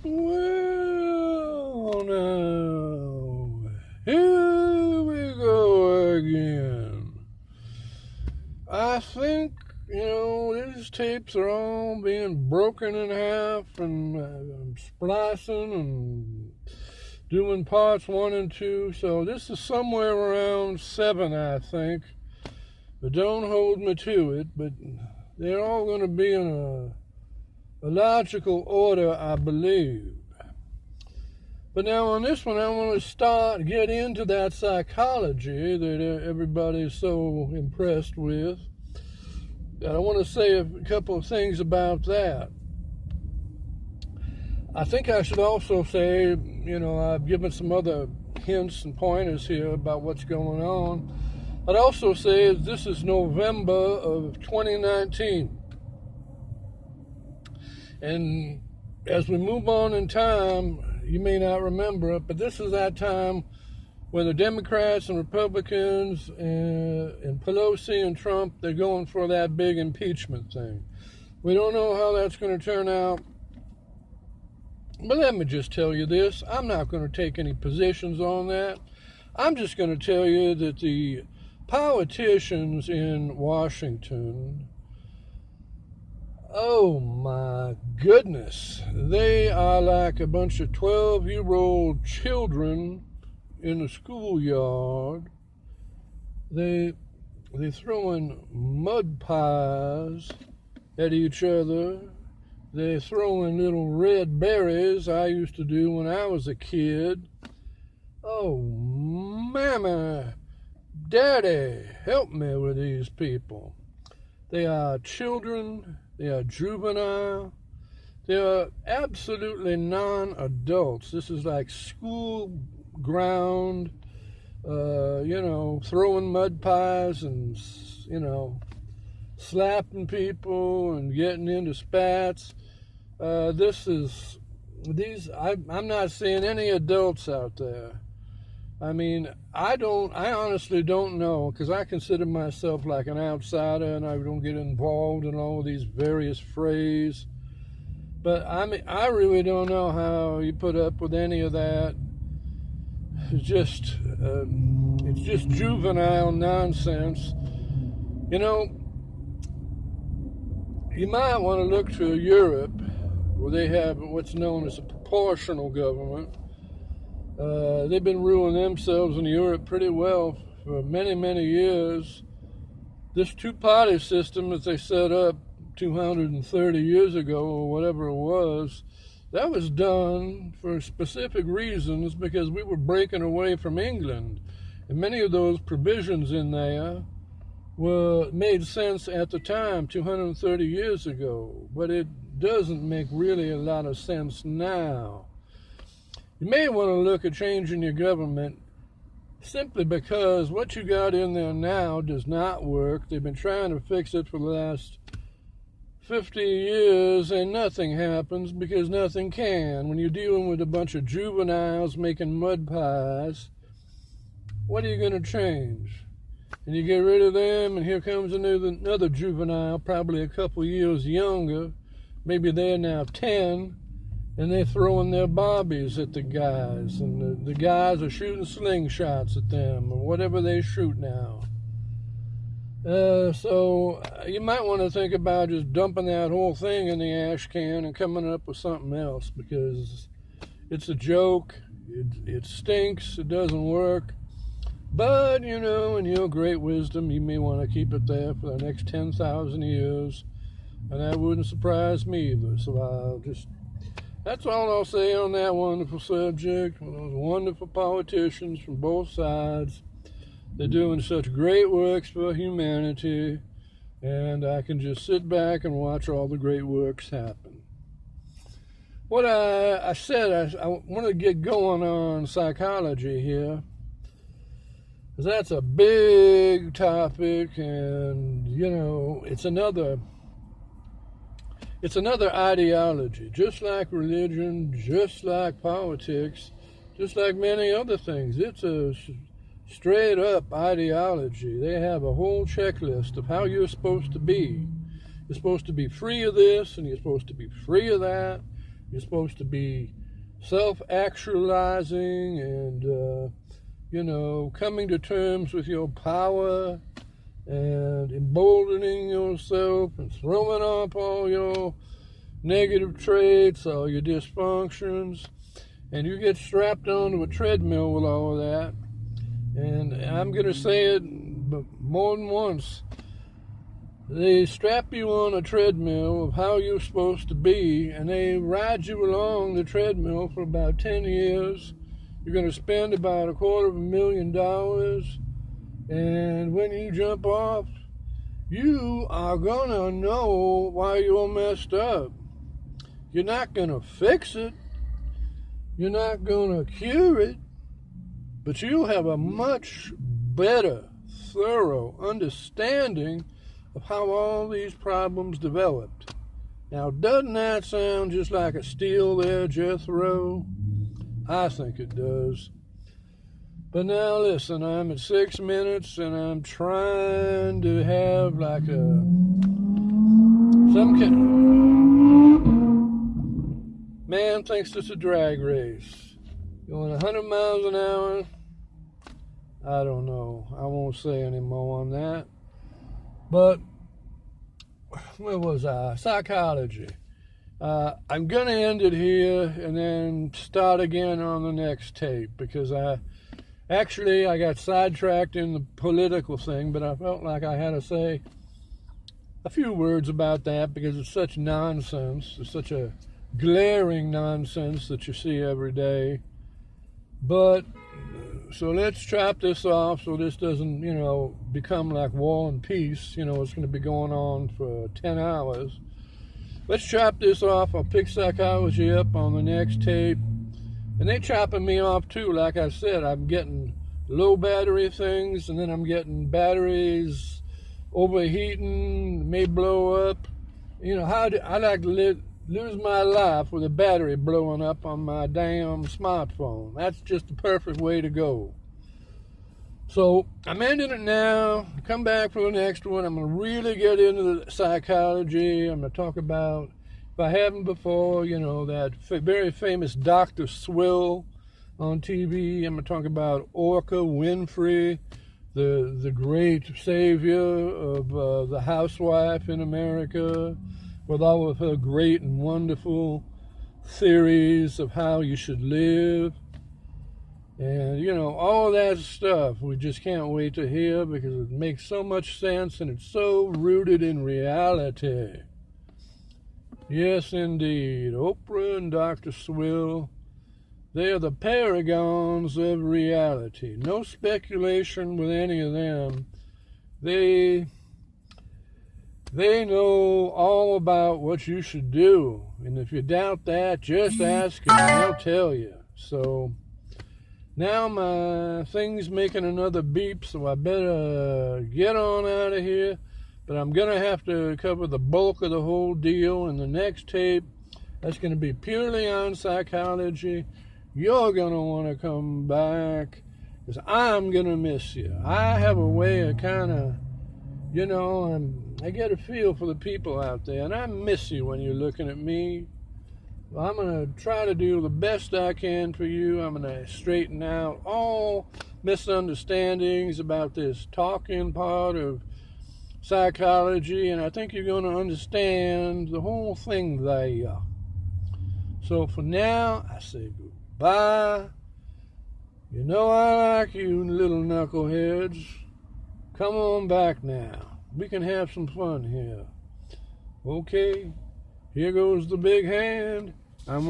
Well, now, here we go again. I think, these tapes are all being broken in half and splicing and doing parts 1 and 2. So this is somewhere around 7, I think. But don't hold me to it. But they're all going to be in a logical order, I believe. But now on this one, I want to get into that psychology that everybody's so impressed with. And I want to say a couple of things about that. I think I should also say, I've given some other hints and pointers here about what's going on. I'd also say this is November of 2019. And as we move on in time, you may not remember it, but this is that time when the Democrats and Republicans and Pelosi and Trump, they're going for that big impeachment thing. We don't know how that's going to turn out. But let me just tell you this. I'm not going to take any positions on that. I'm just going to tell you that the politicians in Washington, oh my goodness, they are like a bunch of 12-year-old children in the schoolyard. They're throwing mud pies at each other. They're throwing little red berries I used to do when I was a kid. Oh, Mama, Daddy, help me with these people. They are children. They are juvenile. They are absolutely non-adults. This is like school ground, throwing mud pies and, slapping people and getting into spats. I'm not seeing any adults out there. I mean, I honestly don't know, because I consider myself like an outsider and I don't get involved in all of these various frays. But I really don't know how you put up with any of that. It's just juvenile nonsense. You might want to look to Europe, where they have what's known as a proportional government. They've been ruling themselves in Europe pretty well for many, many years. This two-party system that they set up 230 years ago, or whatever it was, that was done for specific reasons because we were breaking away from England. And many of those provisions in there made sense at the time, 230 years ago, but it doesn't make really a lot of sense now. You may want to look at changing your government simply because what you got in there now does not work. They've been trying to fix it for the last 50 years and nothing happens because nothing can. When you're dealing with a bunch of juveniles making mud pies, what are you going to change? And you get rid of them, and here comes another juvenile, probably a couple years younger. Maybe they're now 10, and they're throwing their bobbies at the guys, and the guys are shooting slingshots at them, or whatever they shoot now. So you might want to think about just dumping that whole thing in the ash can and coming up with something else, because it's a joke, it stinks, it doesn't work. But, in your great wisdom, you may want to keep it there for the next 10,000 years. And that wouldn't surprise me either. So that's all I'll say on that wonderful subject. Those wonderful politicians from both sides. They're doing such great works for humanity. And I can just sit back and watch all the great works happen. What I said, I want to get going on psychology here. That's a big topic, and it's another ideology, just like religion, just like politics, just like many other things. It's a straight up ideology. They have a whole checklist of how you're supposed to be. You're supposed to be free of this, and you're supposed to be free of that, You're supposed to be self-actualizing and, coming to terms with your power and emboldening yourself and throwing up all your negative traits, all your dysfunctions. And you get strapped onto a treadmill with all of that. And I'm going to say it more than once. They strap you on a treadmill of how you're supposed to be, and they ride you along the treadmill for about 10 years. You're going to spend about $250,000, and when you jump off, you are going to know why you're messed up. You're not going to fix it. You're not going to cure it, but you'll have a much better, thorough understanding of how all these problems developed. Now, doesn't that sound just like a steal there, Jethro? I think it does. But now listen, I'm at 6 minutes and I'm trying to have like man thinks it's a drag race. Going 100 miles an hour. I don't know. I won't say any more on that. But where was I? Psychology. I'm going to end it here and then start again on the next tape because I got sidetracked in the political thing, but I felt like I had to say a few words about that because it's such nonsense. It's such a glaring nonsense that you see every day. But so let's chop this off so this doesn't, become like War and Peace. It's going to be going on for 10 hours. Let's chop this off. I'll pick psychology up on the next tape. And they chopping me off too. Like I said, I'm getting low battery things, and then I'm getting batteries overheating, may blow up. I like to lose my life with a battery blowing up on my damn smartphone. That's just the perfect way to go. So I'm ending it now. Come back for the next one. I'm going to really get into the psychology. I'm going to talk about, if I haven't before, that very famous Dr. Swill on TV. I'm going to talk about Oprah Winfrey, the great savior of the housewife in America, with all of her great and wonderful theories of how you should live. And, all that stuff we just can't wait to hear because it makes so much sense and it's so rooted in reality. Yes, indeed. Oprah and Dr. Swill, they are the paragons of reality. No speculation with any of them. They know all about what you should do. And if you doubt that, just ask them. They'll tell you. So now my thing's making another beep, so I better get on out of here. But I'm going to have to cover the bulk of the whole deal in the next tape. That's going to be purely on psychology. You're going to want to come back because I'm going to miss you. I have a way of kind of, I get a feel for the people out there, and I miss you when you're looking at me. Well, I'm going to try to do the best I can for you. I'm going to straighten out all misunderstandings about this talking part of psychology, and I think you're going to understand the whole thing there. So for now, I say goodbye. I like you little knuckleheads. Come on back now. We can have some fun here. Okay, here goes the big hand. I'm